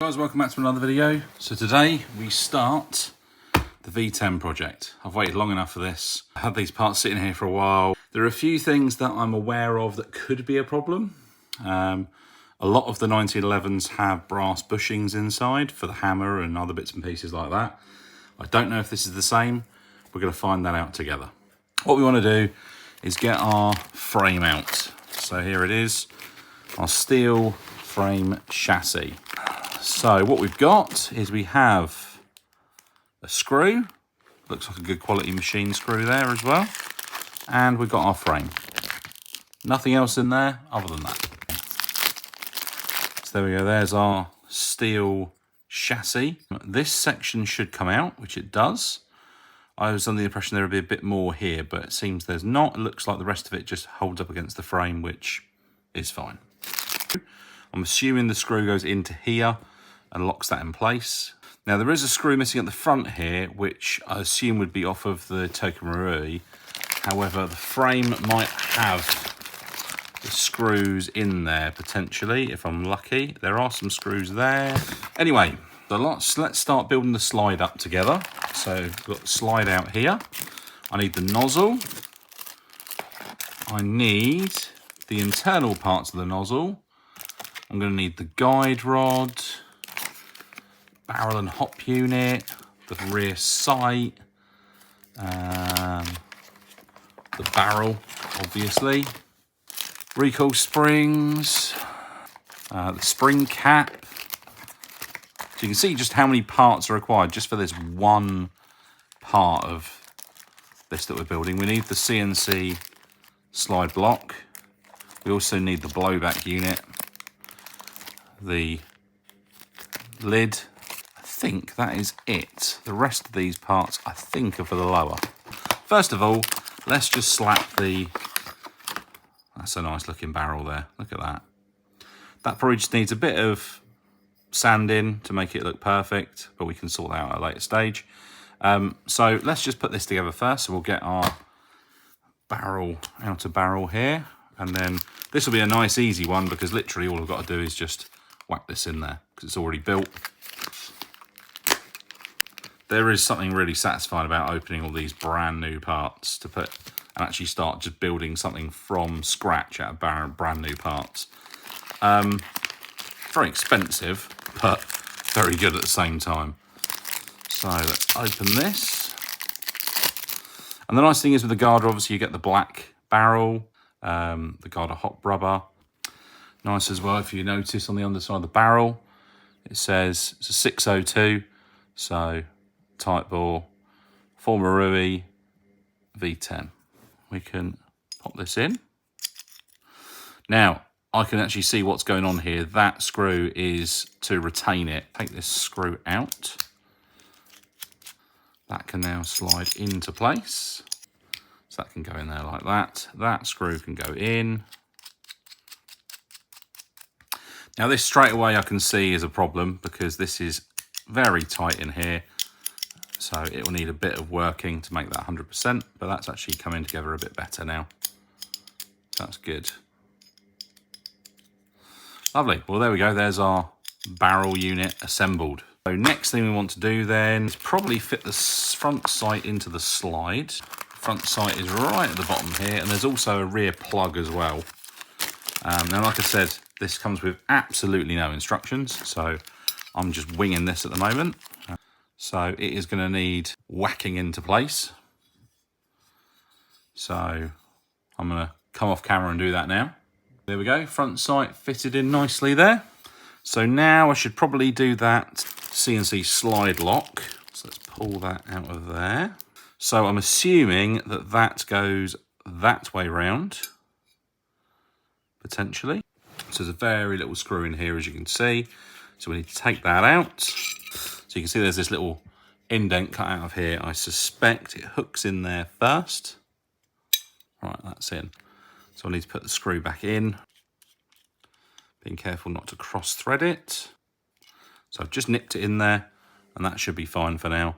Guys, welcome back to another video. So today we start the V10 project. I've waited long enough for this. I had these parts sitting here for a while. There are a few things that I'm aware of that could be a problem. A lot of the 1911s have brass bushings inside for the hammer and other bits and pieces like that. I don't know if this is the same. We're going to find that out together. What we want to do is get our frame out. So here it is, our steel frame chassis. So what we've got is we have a screw, looks like a good quality machine screw there as well, and we've got our frame. Nothing else in there other than that. So there we go, there's our steel chassis. This section should come out, which it does. I was under the impression there would be a bit more here, but it seems there's not. It looks like the rest of it just holds up against the frame, which is fine. I'm assuming the screw goes into here and locks that in place. Now there is a screw missing at the front here, which I assume would be off of the Marui. However, the frame might have the screws in there potentially, if I'm lucky. There are some screws there. Anyway, let's start building the slide up together. So we've got the slide out here. I need the nozzle. I need the internal parts of the nozzle. I'm going to need the guide rod, barrel and hop unit, the rear sight, the barrel, obviously, recoil springs, the spring cap. So you can see just how many parts are required just for this one part of this that we're building. We need the CNC slide block. We also need the blowback unit, the lid. I think that is it. The rest of these parts I think are for the lower. First of all, let's just slap the, that's a nice looking barrel there. Look at that. That probably just needs a bit of sanding to make it look perfect, but we can sort that out at a later stage. So let's just put this together first. So we'll get our barrel, outer barrel here, and then this will be a nice easy one because literally all I've got to do is just whack this in there because it's already built. There is something really satisfying about opening all these brand new parts to put and actually start just building something from scratch out of brand new parts. Very expensive, but very good at the same time. So let's open this. And the nice thing is with the Garda, obviously you get the black barrel, the Garda hot rubber. Nice as well, if you notice on the underside of the barrel, it says it's a 602, so type bore, for Marui V10. We can pop this in. Now, I can actually see what's going on here. That screw is to retain it. Take this screw out. That can now slide into place. So that can go in there like that. That screw can go in. Now this straight away I can see is a problem because this is very tight in here. So it will need a bit of working to make that 100%, but that's actually coming together a bit better now. That's good. Lovely. Well, there we go. There's our barrel unit assembled. So next thing we want to do then is probably fit the front sight into the slide. Front sight is right at the bottom here, and there's also a rear plug as well. Now, like I said, this comes with absolutely no instructions, so I'm just winging this at the moment. So it is going to need whacking into place. So I'm going to come off camera and do that now. There we go, front sight fitted in nicely there. So now I should probably do that CNC slide lock. So let's pull that out of there. So I'm assuming that that goes that way round, potentially. So there's a very little screw in here, as you can see. So we need to take that out. So you can see there's this little indent cut out of here. I suspect it hooks in there first. Right, that's in. So I need to put the screw back in. Being careful not to cross thread it. So I've just nipped it in there and that should be fine for now.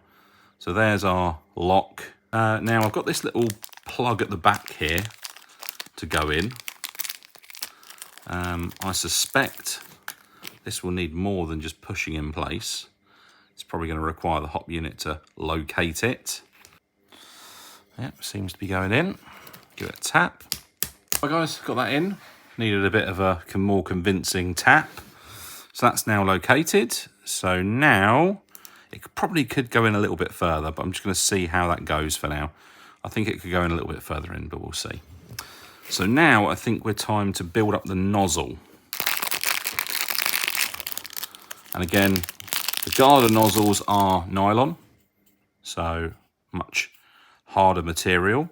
So there's our lock. Now I've got this little plug at the back here to go in. I suspect This will need more than just pushing in place. It's probably going to require the hop unit to locate it. Yep, seems to be going in. Give it a tap. Right guys, got that in. Needed a bit of a more convincing tap. So that's now located. So now it probably could go in a little bit further, but I'm just going to see how that goes for now. I think it could go in a little bit further in, but we'll see. So now I think we're time to build up the nozzle. And again, the Garda nozzles are nylon, so much harder material,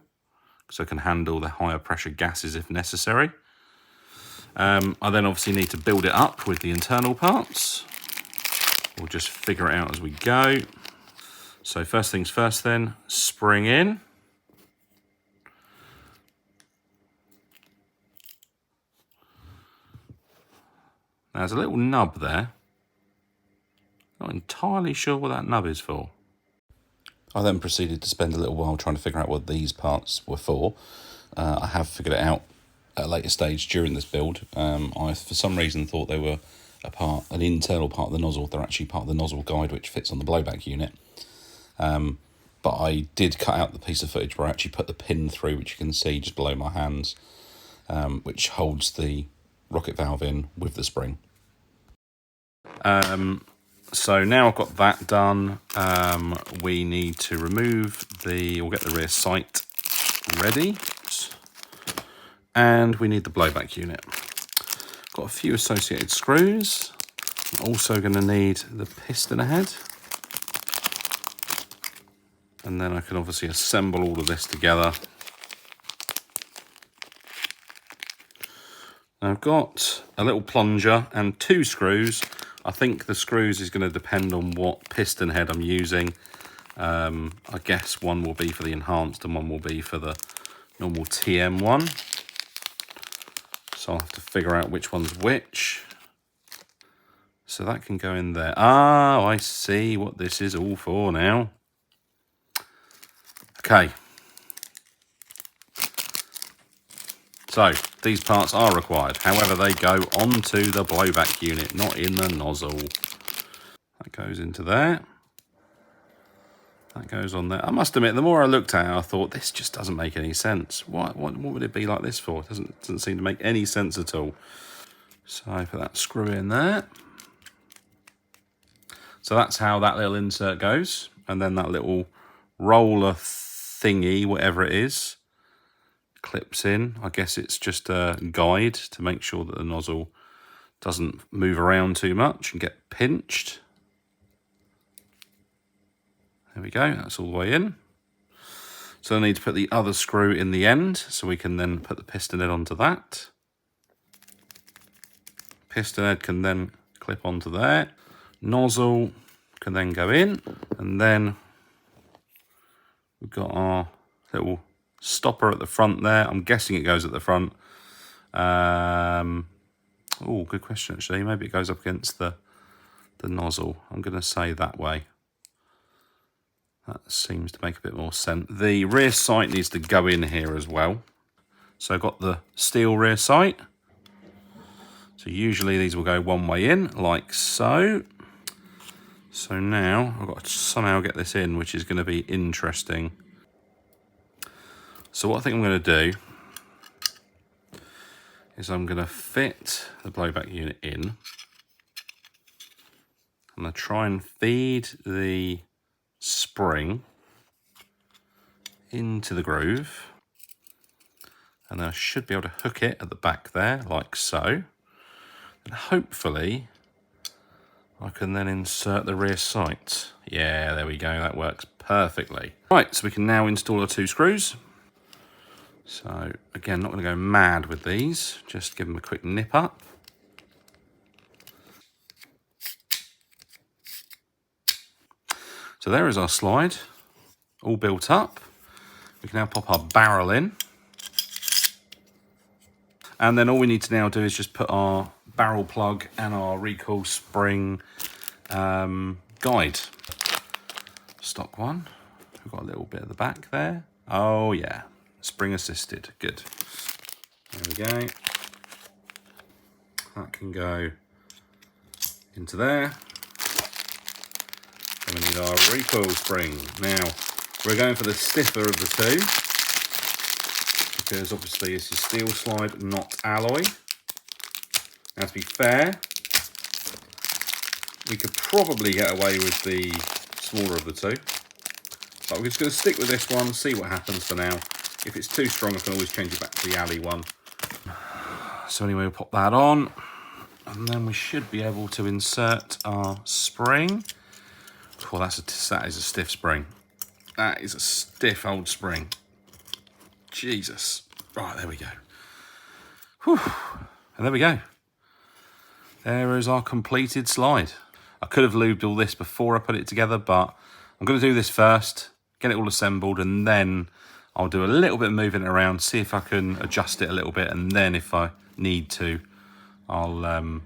so it can handle the higher pressure gases if necessary. I then obviously need to build it up with the internal parts. We'll just figure it out as we go. So first things first then, spring in. Now, there's a little nub there. Not entirely sure what that nub is for. I then proceeded to spend a little while trying to figure out what these parts were for. I have figured it out at a later stage during this build. I, for some reason, thought they were an internal part of the nozzle. They're actually part of the nozzle guide, which fits on the blowback unit. But I did cut out the piece of footage where I actually put the pin through, which you can see just below my hands, which holds the rocket valve in with the spring. So now I've got that done, we need to remove we'll get the rear sight ready, and we need the blowback unit. Got a few associated screws. I'm also going to need the piston head, and then I can obviously assemble all of this together. Now I've got a little plunger and 2 screws. I think the screws is going to depend on what piston head I'm using. I guess one will be for the enhanced and one will be for the normal TM one. So I'll have to figure out which one's which. So that can go in there. Ah, I see what this is all for now. Okay. So these parts are required. However, they go onto the blowback unit, not in the nozzle. That goes into there. That goes on there. I must admit, the more I looked at it, I thought, this just doesn't make any sense. What would it be like this for? It doesn't seem to make any sense at all. So I put that screw in there. So that's how that little insert goes. And then that little roller thingy, whatever it is, clips in. I guess it's just a guide to make sure that the nozzle doesn't move around too much and get pinched. There we go, that's all the way in. So I need to put the other screw in the end so we can then put the piston head onto that. Piston head can then clip onto there. Nozzle can then go in, and then we've got our little stopper at the front there. I'm guessing it goes at the front. Oh, good question actually. Maybe it goes up against the nozzle. I'm going to say that way. That seems to make a bit more sense. The rear sight needs to go in here as well. So I've got the steel rear sight. So usually these will go one way in, like so. So now I've got to somehow get this in, which is going to be interesting. So what I think I'm going to do is I'm going to fit the blowback unit in. I'm going to try and feed the spring into the groove. And then I should be able to hook it at the back there, like so. And hopefully I can then insert the rear sight. Yeah, there we go, that works perfectly. Right, so we can now install our 2 screws. So again, not going to go mad with these, just give them a quick nip up. So there is our slide, all built up. We can now pop our barrel in. And then all we need to now do is just put our barrel plug and our recoil spring guide. Stock one. We've got a little bit at the back there. Oh yeah, spring assisted, good. There we go. That can go into there. And we need our recoil spring. Now, we're going for the stiffer of the two, because obviously this is steel slide, not alloy. Now, to be fair, we could probably get away with the smaller of the two. But we're just going to stick with this one, see what happens for now. If it's too strong, I can always change it back to the alley one. So anyway, we'll pop that on. And then we should be able to insert our spring. Well, that is a stiff spring. That is a stiff old spring. Jesus. Right, there we go. Whew. And there we go. There is our completed slide. I could have lubed all this before I put it together, but I'm going to do this first, get it all assembled, and then I'll do a little bit of moving it around, see if I can adjust it a little bit, and then if I need to, I'll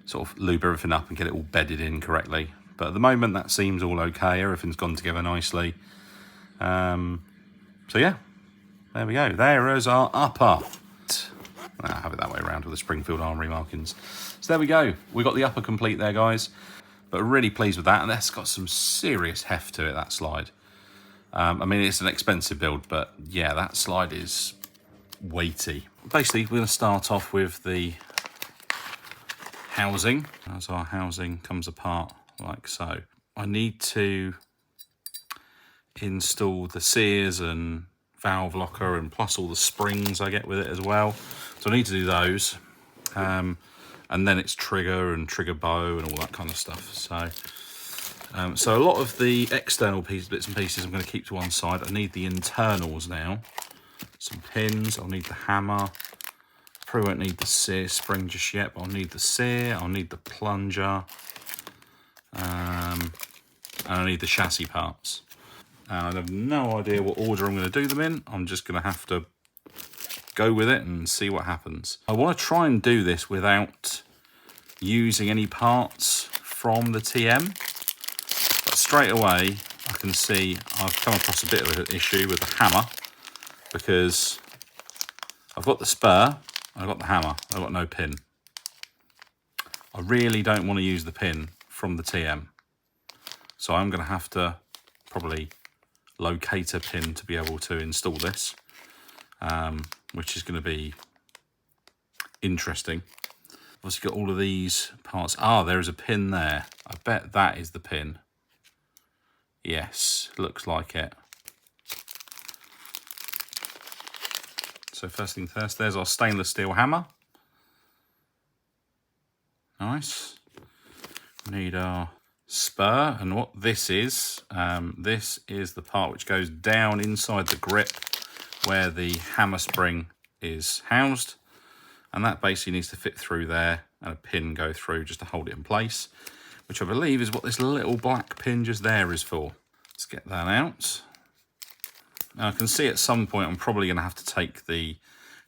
sort of lube everything up and get it all bedded in correctly. But at the moment, that seems all okay. Everything's gone together nicely. So yeah, there we go. There is our upper. I'll have it that way around with the Springfield Armoury markings. So there we go. We got the upper complete there, guys. But really pleased with that. And that's got some serious heft to it, that slide. I mean, it's an expensive build, but yeah, that slide is weighty. Basically, we're going to start off with the housing. As our housing comes apart like so. I need to install the sears and valve locker, and plus all the springs I get with it as well. So I need to do those. And then it's trigger and trigger bow and all that kind of stuff. So a lot of the external bits and pieces I'm going to keep to one side. I need the internals now. Some pins. I'll need the hammer. Probably won't need the sear spring just yet, but I'll need the sear. I'll need the plunger. And I need the chassis parts. I have no idea what order I'm going to do them in. I'm just going to have to go with it and see what happens. I want to try and do this without using any parts from the TM. But straight away, I can see I've come across a bit of an issue with the hammer, because I've got the spur, I've got the hammer, I've got no pin. I really don't want to use the pin from the TM. So I'm going to have to probably locate a pin to be able to install this, which is going to be interesting. Obviously got all of these parts. Ah, there is a pin there. I bet that is the pin. Yes, looks like it. So first thing first, there's our stainless steel hammer. Nice. We need our spur, and what this is the part which goes down inside the grip where the hammer spring is housed, and that basically needs to fit through there and a pin go through just to hold it in place, which I believe is what this little black pin just there is for. Let's get that out. Now I can see at some point I'm probably going to have to take the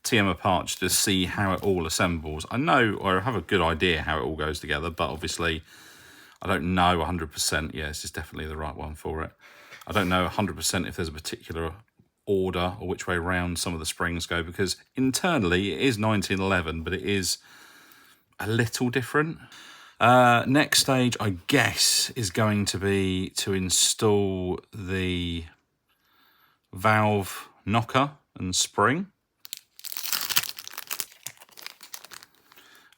TM apart just to see how it all assembles. I know, or I have a good idea how it all goes together, but obviously I don't know 100%. Yeah, this is definitely the right one for it. I don't know 100% if there's a particular order or which way round some of the springs go, because internally it is 1911, but it is a little different. Next stage, I guess, is going to be to install the valve knocker and spring.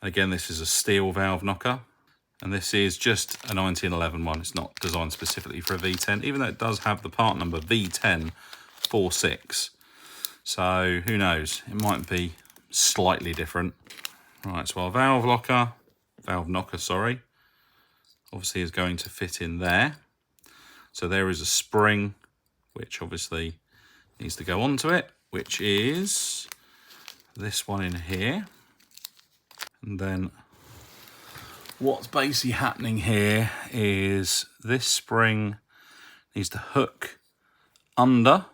Again, this is a steel valve knocker. And this is just a 1911 one. It's not designed specifically for a V10, even though it does have the part number V1046. So who knows? It might be slightly different. Right, so our valve knocker, sorry, obviously is going to fit in there. So there is a spring, which obviously needs to go onto it, which is this one in here. And then what's basically happening here is this spring needs to hook under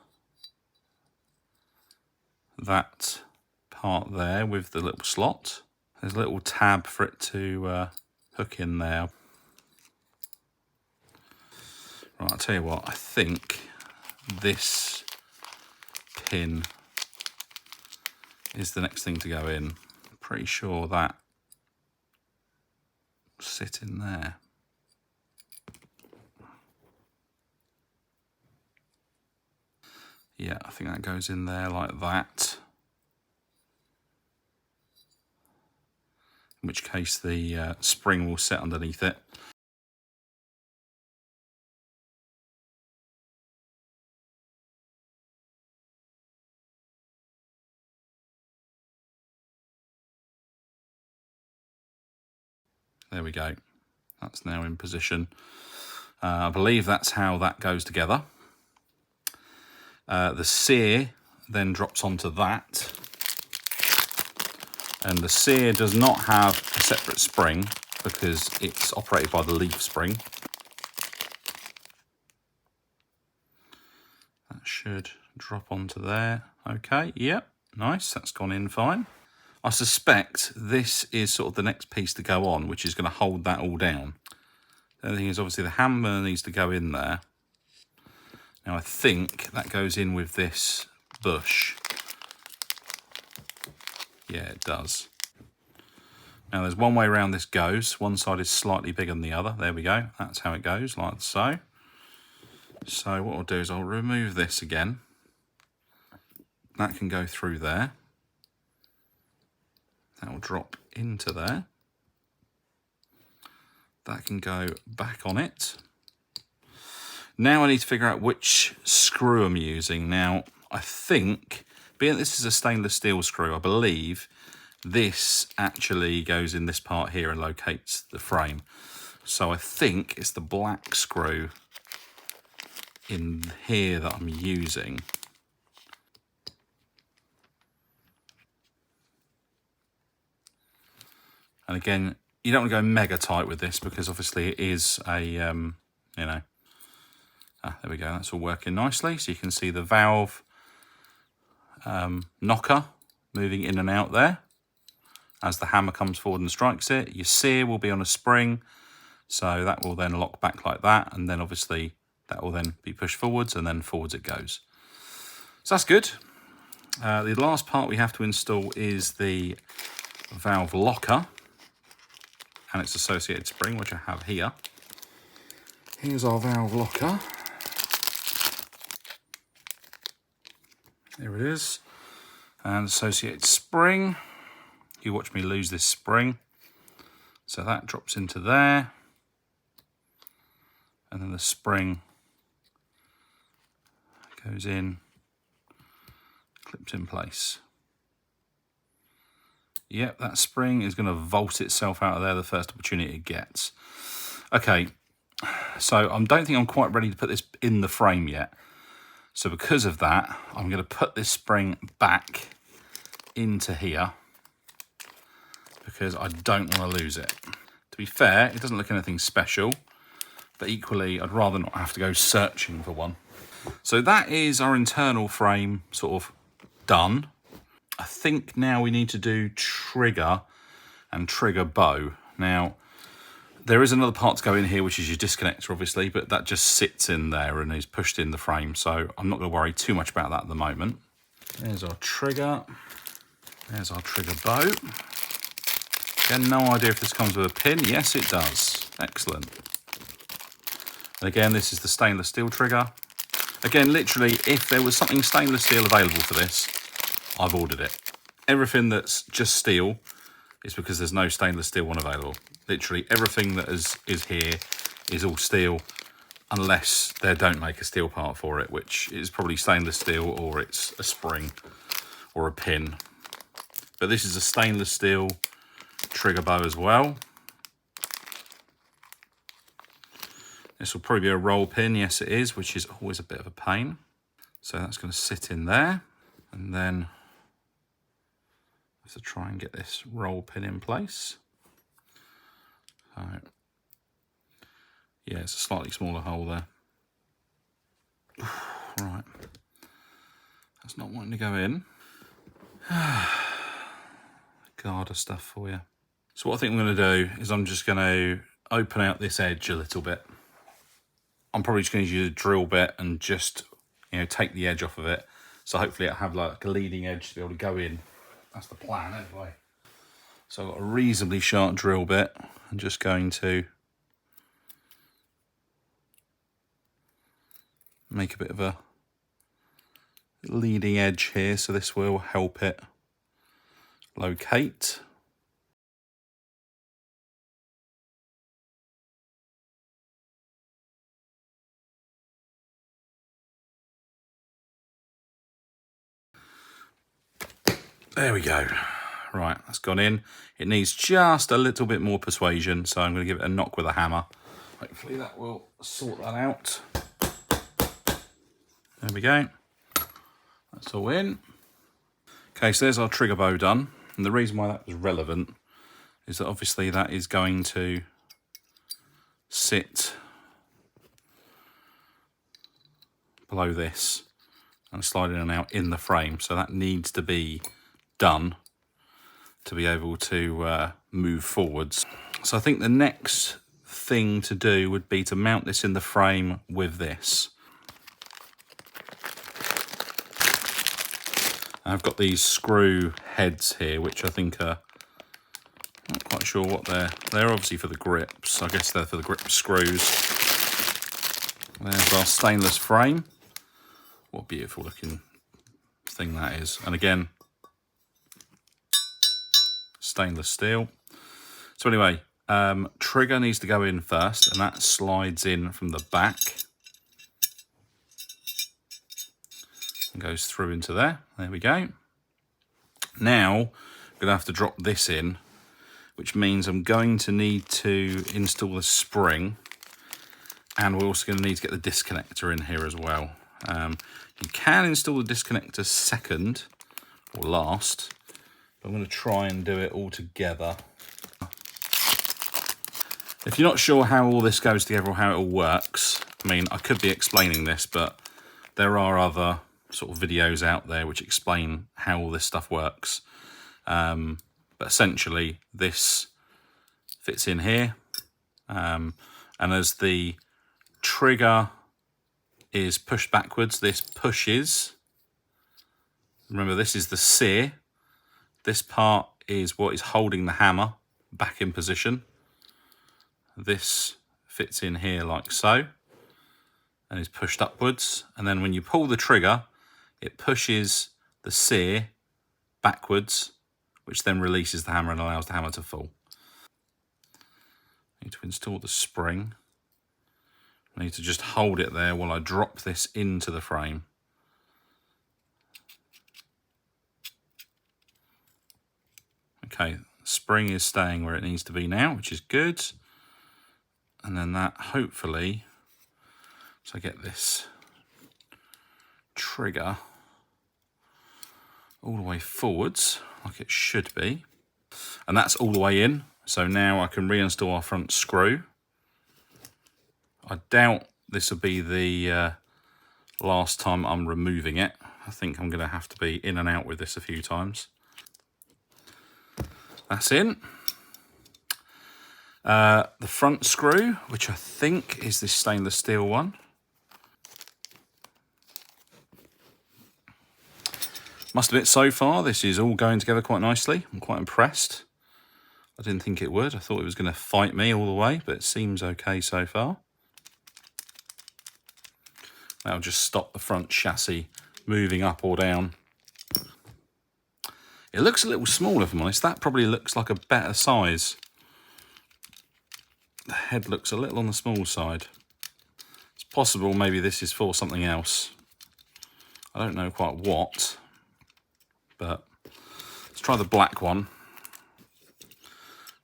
that part there with the little slot. There's a little tab for it to hook in there. Right, I'll tell you what, I think this pin is the next thing to go in. I'm pretty sure that sit in there. Yeah, I think that goes in there like that. In which case the spring will sit underneath it. There we go. That's now in position. I believe that's how that goes together. The sear then drops onto that. And the sear does not have a separate spring because it's operated by the leaf spring. That should drop onto there. Okay, yep, nice, that's gone in fine. I suspect this is sort of the next piece to go on, which is going to hold that all down. The other thing is obviously the hammer needs to go in there. Now I think that goes in with this bush. Yeah, it does. Now there's one way around this goes. One side is slightly bigger than the other. There we go. That's how it goes, like so. So what I'll do is I'll remove this again. That can go through there. That will drop into there. That can go back on it. Now I need to figure out which screw I'm using. Now, I think, being this is a stainless steel screw, I believe this actually goes in this part here and locates the frame. So I think it's the black screw in here that I'm using. And again, you don't want to go mega tight with this because obviously it is a, you know, there we go, that's all working nicely. So you can see the valve knocker moving in and out there as the hammer comes forward and strikes it. Your sear will be on a spring, so that will then lock back like that, and then obviously that will then be pushed forwards and then forwards it goes. So that's good. The last part we have to install is the valve locker and its associated spring, which I have here. Here's our valve locker. There it is. And associated spring. You watch me lose this spring. So that drops into there. And then the spring goes in, clips in place. Yep, that spring is going to vault itself out of there the first opportunity it gets. Okay, so I don't think I'm quite ready to put this in the frame yet. So because of that, I'm going to put this spring back into here because I don't want to lose it. To be fair, it doesn't look anything special, but equally I'd rather not have to go searching for one. So that is our internal frame sort of done. I think now we need to do trigger and trigger bow. Now, there is another part to go in here, which is your disconnector, obviously, but that just sits in there and is pushed in the frame, so I'm not going to worry too much about that at the moment. There's our trigger. There's our trigger bow. Again, no idea if this comes with a pin. Yes, it does. Excellent. And again, this is the stainless steel trigger. Again, literally, if there was something stainless steel available for this, I've ordered it. Everything that's just steel is because there's no stainless steel one available. Literally everything that is here is all steel, unless they don't make a steel part for it, which is probably stainless steel or it's a spring or a pin. But this is a stainless steel trigger bow as well. This will probably be a roll pin. Yes, it is, which is always a bit of a pain. So that's going to sit in there, and then I have to try and get this roll pin in place. So, yeah, it's a slightly smaller hole there. Right, that's not wanting to go in. Garter stuff for you. So what I think I'm going to do is I'm just going to open out this edge a little bit. I'm probably just going to use a drill bit and just, you know, take the edge off of it. So hopefully it'll have like a leading edge to be able to go in. That's the plan anyway. So I've got a reasonably sharp drill bit. I'm just going to make a bit of a leading edge here, so this will help it locate. There we go. Right, that's gone in. It needs just a little bit more persuasion, so I'm going to give it a knock with a hammer. Hopefully that will sort that out. There we go. That's all in. Okay, so there's our trigger bow done. And the reason why that was relevant is that obviously that is going to sit below this and slide in and out in the frame. So that needs to be done to be able to move forwards. So I think the next thing to do would be to mount this in the frame with this. I've got these screw heads here, which I think are, not quite sure what they're obviously for the grips. I guess they're for the grip screws. There's our stainless frame. What a beautiful looking thing that is. And again, stainless steel. So anyway, trigger needs to go in first, and that slides in from the back and goes through into there. There we go. Now I'm going to have to drop this in, which means I'm going to need to install the spring, and we're also going to need to get the disconnector in here as well. You can install the disconnector second or last, but I'm going to try and do it all together. If you're not sure how all this goes together or how it all works, I mean, I could be explaining this, but there are other sort of videos out there which explain how all this stuff works. But essentially, this fits in here. And as the trigger is pushed backwards, this pushes. Remember, this is the sear. This part is what is holding the hammer back in position. This fits in here like so and is pushed upwards. And then when you pull the trigger, it pushes the sear backwards, which then releases the hammer and allows the hammer to fall. I need to install the spring. I need to just hold it there while I drop this into the frame. Okay, spring is staying where it needs to be now, which is good. And then that hopefully, so I get this trigger all the way forwards like it should be. And that's all the way in. So now I can reinstall our front screw. I doubt this will be the last time I'm removing it. I think I'm going to have to be in and out with this a few times. That's in. The front screw, which I think is this stainless steel one. Must admit, so far, this is all going together quite nicely. I'm quite impressed. I didn't think it would. I thought it was going to fight me all the way, but it seems okay so far. That'll just stop the front chassis moving up or down. It looks a little small, if I'm honest. That probably looks like a better size. The head looks a little on the small side. It's possible maybe this is for something else. I don't know quite what, but let's try the black one.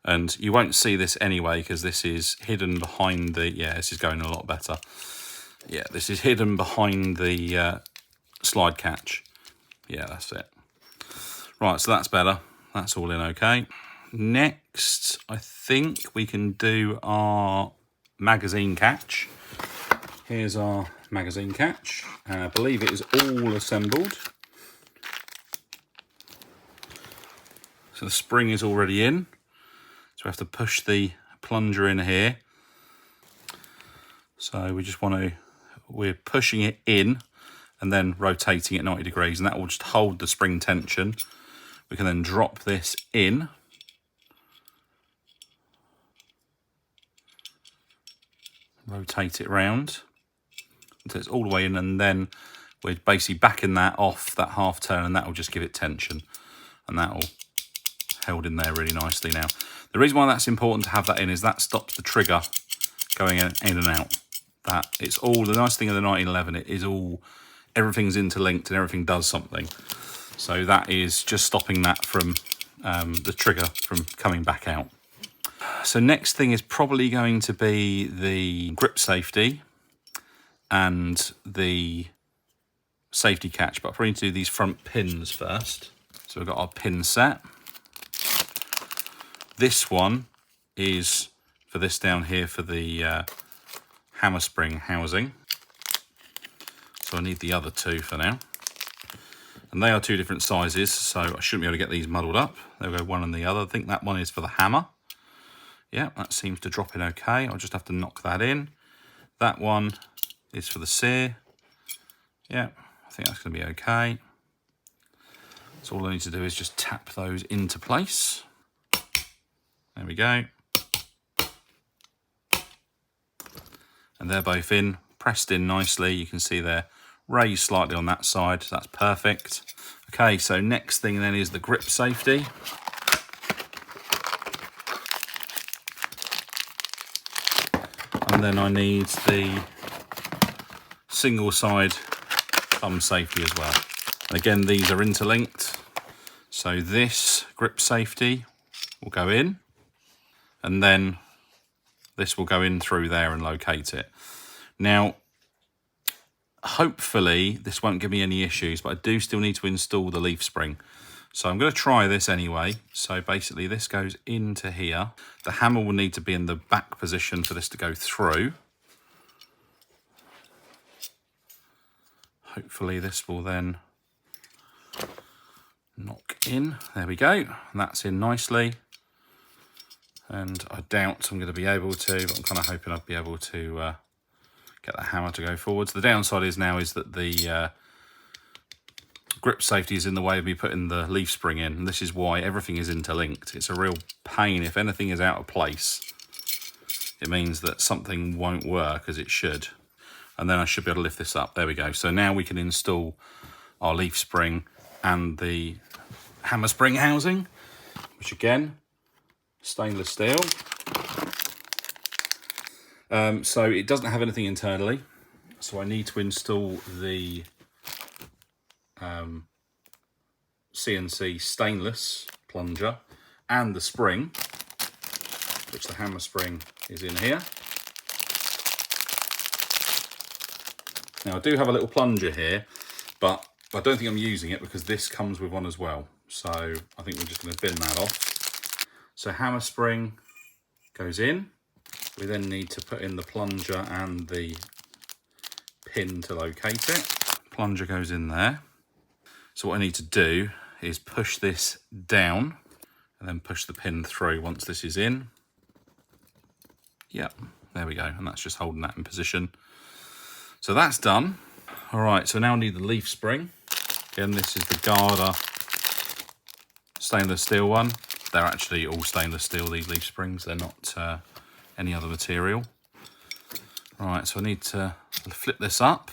And you won't see this anyway because this is hidden behind the, yeah, this is going a lot better. Yeah, this is hidden behind the slide catch. Yeah, that's it. Right, so that's better. That's all in okay. Next, I think we can do our magazine catch. Here's our magazine catch. I believe it is all assembled. So the spring is already in. So we have to push the plunger in here. So we just want to, we're pushing it in and then rotating it 90 degrees, and that will just hold the spring tension. We can then drop this in. rotate it round until it's all the way in, and then we're basically backing that off that half turn, and that will just give it tension, and that will held in there really nicely. Now, the reason why that's important to have that in is that stops the trigger going in and out. That it's all, the nice thing of the 1911, it is all, everything's interlinked and everything does something. So that is just stopping that from the trigger from coming back out. So next thing is probably going to be the grip safety and the safety catch, but I'll probably need to do these front pins first. So we've got our pin set. This one is for this down here for the hammer spring housing. So I need the other two for now. And they are two different sizes, so I shouldn't be able to get these muddled up. They'll go one and the other. I think that one is for the hammer. Yeah, that seems to drop in okay. I'll just have to knock that in. That one is for the sear. Yeah, I think that's going to be okay. So all I need to do is just tap those into place. There we go. And they're both in, pressed in nicely. You can see they're raised slightly on that side. So that's perfect. Okay, so next thing then is the grip safety. And then I need the single side thumb safety as well. And again, these are interlinked. So this grip safety will go in, and then this will go in through there and locate it. Now, hopefully this won't give me any issues, but I do still need to install the leaf spring. So I'm going to try this anyway. So basically this goes into here. The hammer will need to be in the back position for this to go through. Hopefully this will then knock in. There we go. And that's in nicely. And I doubt I'm going to be able to, but I'm kind of hoping I'll be able to get that hammer to go forwards. The downside is now is that the grip safety is in the way of me putting the leaf spring in, and this is why everything is interlinked. It's a real pain. If anything is out of place, it means that something won't work as it should. And then I should be able to lift this up. There we go. So now we can install our leaf spring and the hammer spring housing, which again, stainless steel. So it doesn't have anything internally. So I need to install the CNC stainless plunger and the spring, which the hammer spring is in here. Now I do have a little plunger here, but I don't think I'm using it because this comes with one as well. So I think we're just going to bin that off. So hammer spring goes in. We then need to put in the plunger and the pin to locate it. Plunger goes in there. So what I need to do is push this down and then push the pin through once this is in. Yep, there we go. And that's just holding that in position. So that's done. All right, so now I need the leaf spring. Again, this is the Garda stainless steel one. They're actually all stainless steel, these leaf springs. They're not any other material. All right, so I need to flip this up.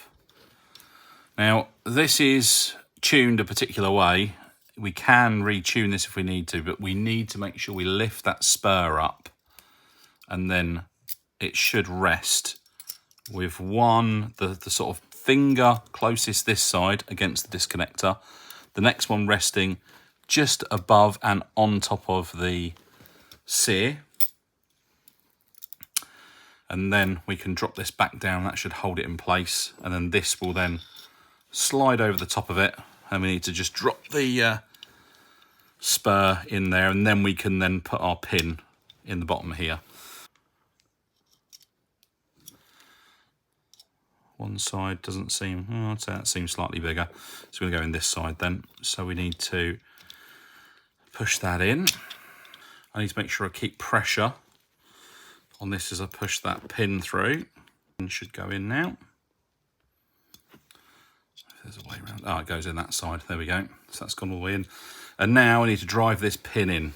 Now, this is tuned a particular way. We can retune this if we need to, but we need to make sure we lift that spur up, and then it should rest with one, the sort of finger closest this side against the disconnector, the next one resting just above and on top of the sear. And then we can drop this back down. That should hold it in place. And then this will then slide over the top of it. And we need to just drop the spur in there. And then we can then put our pin in the bottom here. One side doesn't seem, I'd say that seems slightly bigger. So we're going to go in this side then. So we need to push that in. I need to make sure I keep pressure on this as I push that pin through. It should go in now. If there's a way around. Oh, it goes in that side. There we go. So that's gone all the way in. And now I need to drive this pin in.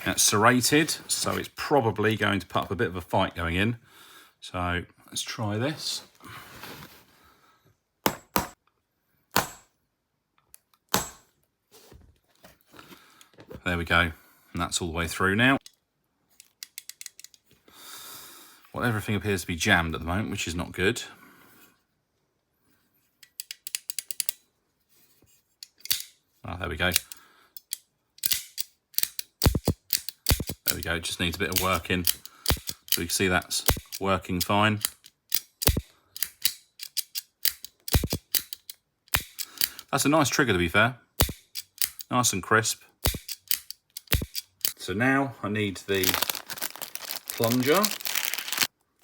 Now it's serrated, so it's probably going to put up a bit of a fight going in. So let's try this. There we go, and that's all the way through now. Well, everything appears to be jammed at the moment, which is not good. Oh, there we go. There we go, it just needs a bit of working. So you can see that's working fine. That's a nice trigger, to be fair. Nice and crisp. So now I need the plunger.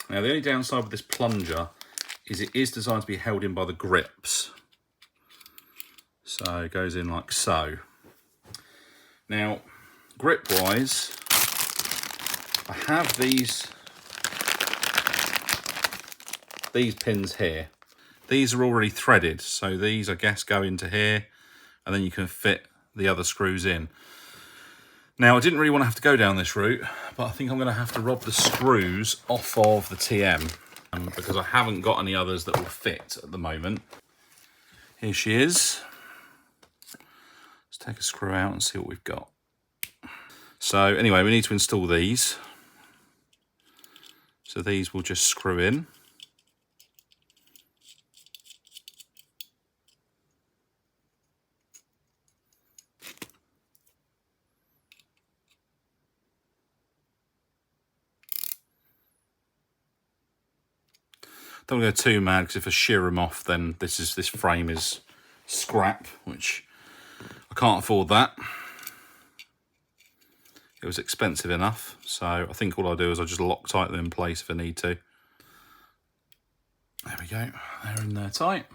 Now the only downside with this plunger is it is designed to be held in by the grips. So it goes in like so. Now, grip-wise, I have these pins here. These are already threaded, so these, I guess, go into here, and then you can fit the other screws in. Now, I didn't really want to have to go down this route, but I think I'm going to have to rob the screws off of the TM, because I haven't got any others that will fit at the moment. Here she is. Let's take a screw out and see what we've got. So anyway, we need to install these. So these will just screw in. Don't go too mad, because if I shear them off, then this frame is scrap, which I can't afford that. It was expensive enough, so I think all I'll do is I'll just Loctite them in place if I need to. There we go, they're in there tight.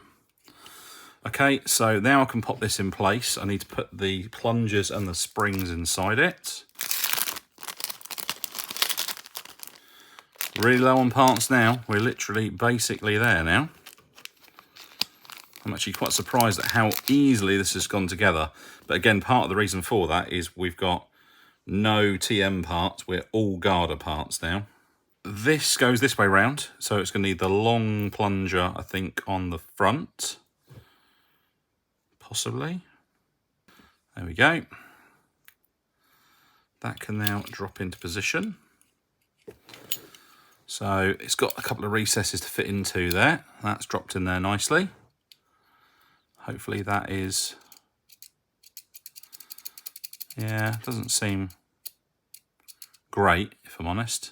Okay, so now I can pop this in place. I need to put the plungers and the springs inside it. Really low on parts now. We're literally basically there now. I'm actually quite surprised at how easily this has gone together. But again, part of the reason for that is we've got no TM parts. We're all Garda parts now. This goes this way round, so it's going to need the long plunger, I think, on the front. Possibly. There we go. That can now drop into position. So it's got a couple of recesses to fit into there. That's dropped in there nicely. Hopefully that is... Yeah, it doesn't seem great, if I'm honest.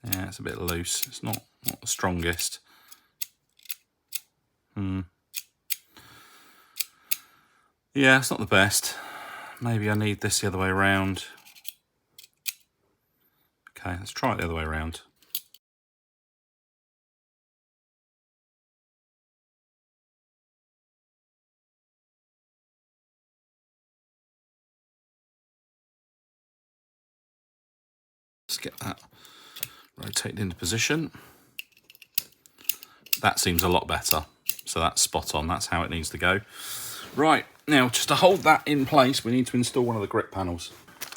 Yeah, it's a bit loose. It's not the strongest. Yeah, it's not the best. Maybe I need this the other way around. Okay, let's try it the other way around. Let's get that rotated into position. That seems a lot better. So that's spot on. That's how it needs to go. Right, now just to hold that in place, we need to install one of the grip panels.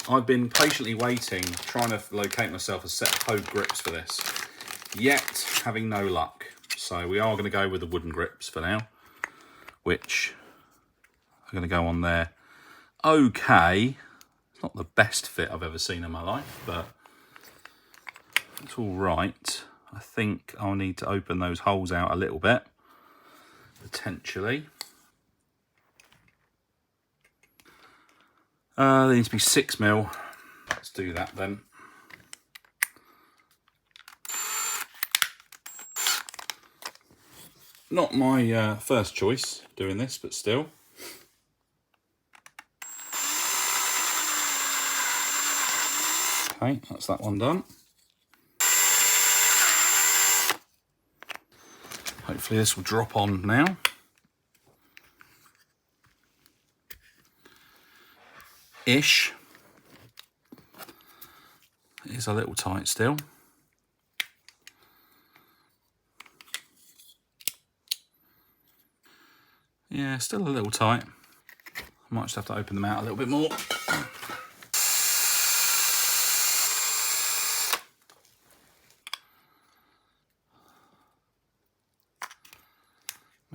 I've been patiently waiting, trying to locate myself a set of Hogue grips for this, yet having no luck. So we are going to go with the wooden grips for now, which are going to go on there. Okay, it's not the best fit I've ever seen in my life, but it's all right. I think I'll need to open those holes out a little bit, potentially. They need to be 6mm. Let's do that then. Not my first choice doing this, but still. Okay, that's that one done. Hopefully this will drop on now. Ish. It is a little tight still. Yeah, still a little tight. I might just have to open them out a little bit more.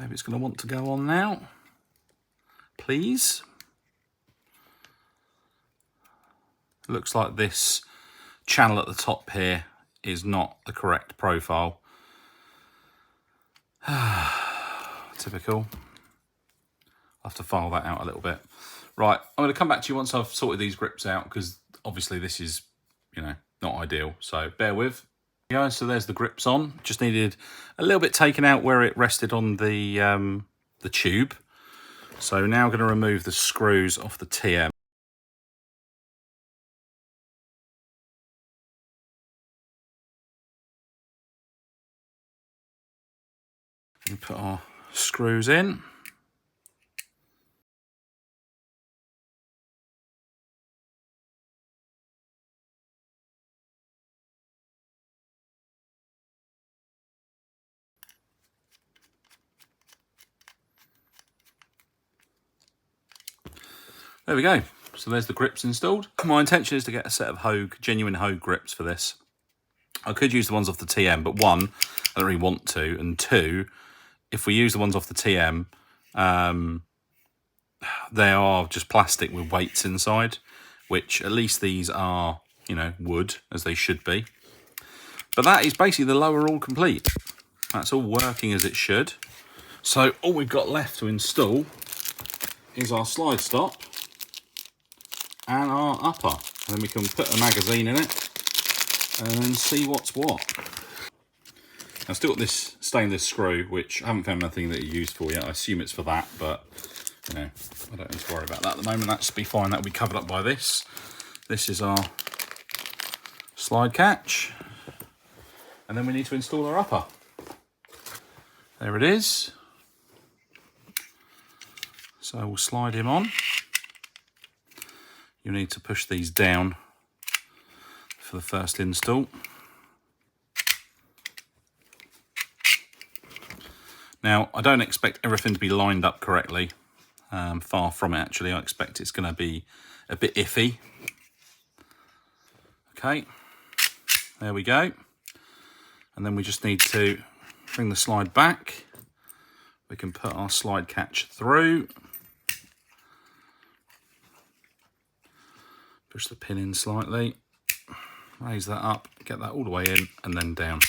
Maybe it's going to want to go on now. Please. Looks like this channel at the top here is not the correct profile. Typical. I'll have to file that out a little bit. Right, I'm going to come back to you once I've sorted these grips out, because obviously this is, you know, not ideal. So bear with. Guys, so there's the grips on. Just needed a little bit taken out where it rested on the tube. So now I'm going to remove the screws off the TM. And put our screws in. There we go. So there's the grips installed. My intention is to get a set of Hogue, genuine Hogue grips for this. I could use the ones off the TM, but one, I don't really want to, and two, if we use the ones off the TM, they are just plastic with weights inside, which at least these are, you know, wood, as they should be. But that is basically the lower all complete. That's all working as it should. So all we've got left to install is our slide stop and our upper. And then we can put a magazine in it and then see what's what. I've still got this stainless screw, which I haven't found nothing that it's used for yet. I assume it's for that, but you know, I don't need to worry about that at the moment. That'll be fine. That'll be covered up by this. This is our slide catch. And then we need to install our upper. There it is. So we'll slide him on. You need to push these down for the first install. Now, I don't expect everything to be lined up correctly. Far from it, actually. I expect it's going to be a bit iffy. Okay, there we go. And then we just need to bring the slide back. We can put our slide catch through. Push the pin in slightly. Raise that up, get that all the way in and then down.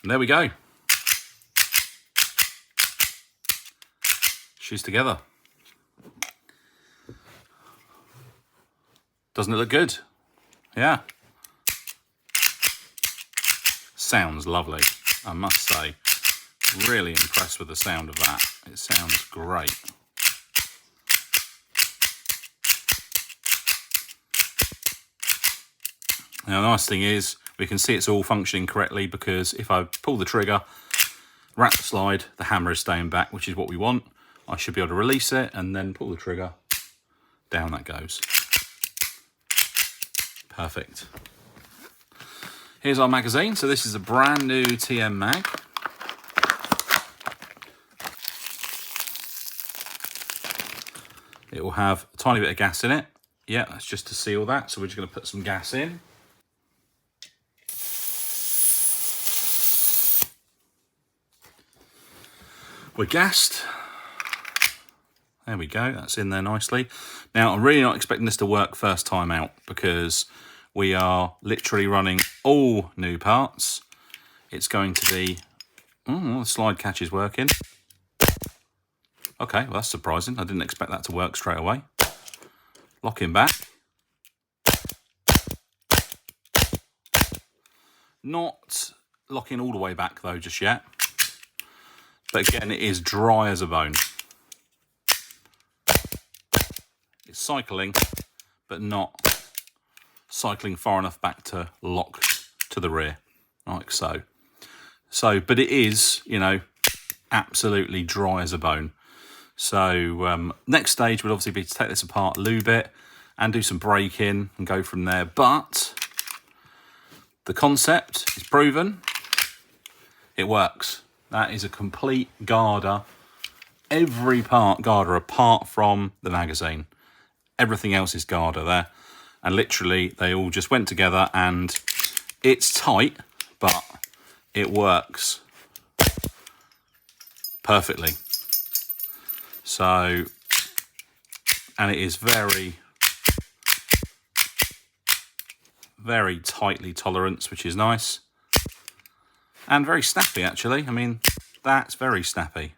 And there we go. She's together. Doesn't it look good? Yeah. Sounds lovely, I must say. Really impressed with the sound of that. It sounds great. Now the nice thing is we can see it's all functioning correctly, because if I pull the trigger, wrap the slide, the hammer is staying back, which is what we want. I should be able to release it and then pull the trigger. Down that goes. Perfect. Here's our magazine. So this is a brand new TM mag. It will have a tiny bit of gas in it. Yeah, that's just to seal that. So we're just going to put some gas in. We're gassed. There we go, that's in there nicely. Now, I'm really not expecting this to work first time out, because we are literally running all new parts. It's going to be... Oh, the slide catch is working. Okay, well that's surprising. I didn't expect that to work straight away. Locking back. Not locking all the way back though just yet. But again, it is dry as a bone. It's cycling, but not cycling far enough back to lock to the rear, like so. But it is, you know, absolutely dry as a bone. So next stage would obviously be to take this apart, lube it, and do some braking and go from there. But the concept is proven. It works. That is a complete Garda. Every part Garda apart from the magazine. Everything else is Garda there. And literally they all just went together, and it's tight, but it works perfectly. So, and it is very, very tightly tolerant, which is nice. And very snappy, actually. I mean, that's very snappy.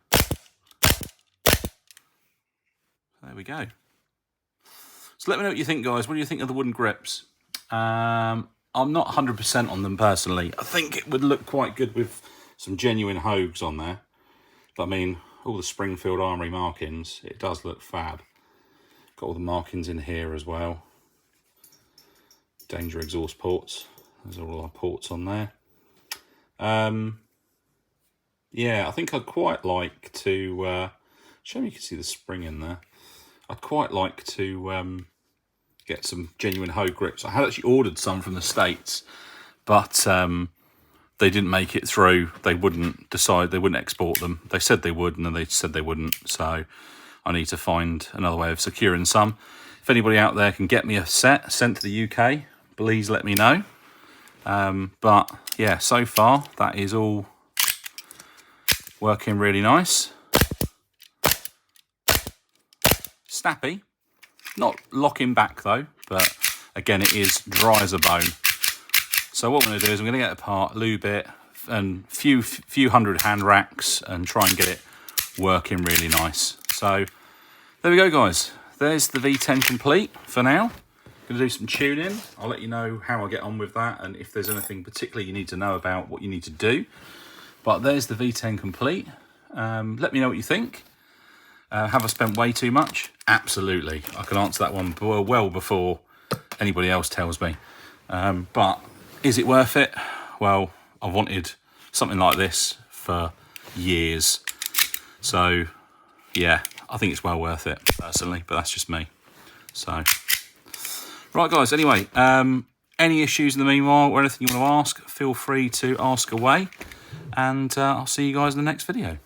There we go. So let me know what you think, guys. What do you think of the wooden grips? I'm not 100% on them personally. I think it would look quite good with some genuine Hogues on there. But I mean, all the Springfield Armory markings, it does look fab. Got all the markings in here as well. Danger exhaust ports. There's all our ports on there. Yeah, I think I'd quite like to... show me you can see the spring in there. I'd quite like to get some genuine Hogue grips. I had actually ordered some from the States, but they didn't make it through. They wouldn't export them. They said they would, and then they said they wouldn't. So I need to find another way of securing some. If anybody out there can get me a set sent to the UK, please let me know. But yeah, so far that is all working really nice. Snappy, not locking back though, but again it is dry as a bone. So what I'm going to do is I'm going to get it apart, lube it, and few hundred hand racks, and try and get it working really nice. So there we go, guys. There's the V10 complete for now. Going to do some tuning. I'll let you know how I get on with that, and if there's anything particularly you need to know about what you need to do. But there's the V10 complete. Let me know what you think. Have I spent way too much? Absolutely. I can answer that one well before anybody else tells me. But is it worth it? Well, I've wanted something like this for years. So, yeah, I think it's well worth it, personally, but that's just me. So, right, guys, anyway, any issues in the meanwhile or anything you want to ask, feel free to ask away. And I'll see you guys in the next video.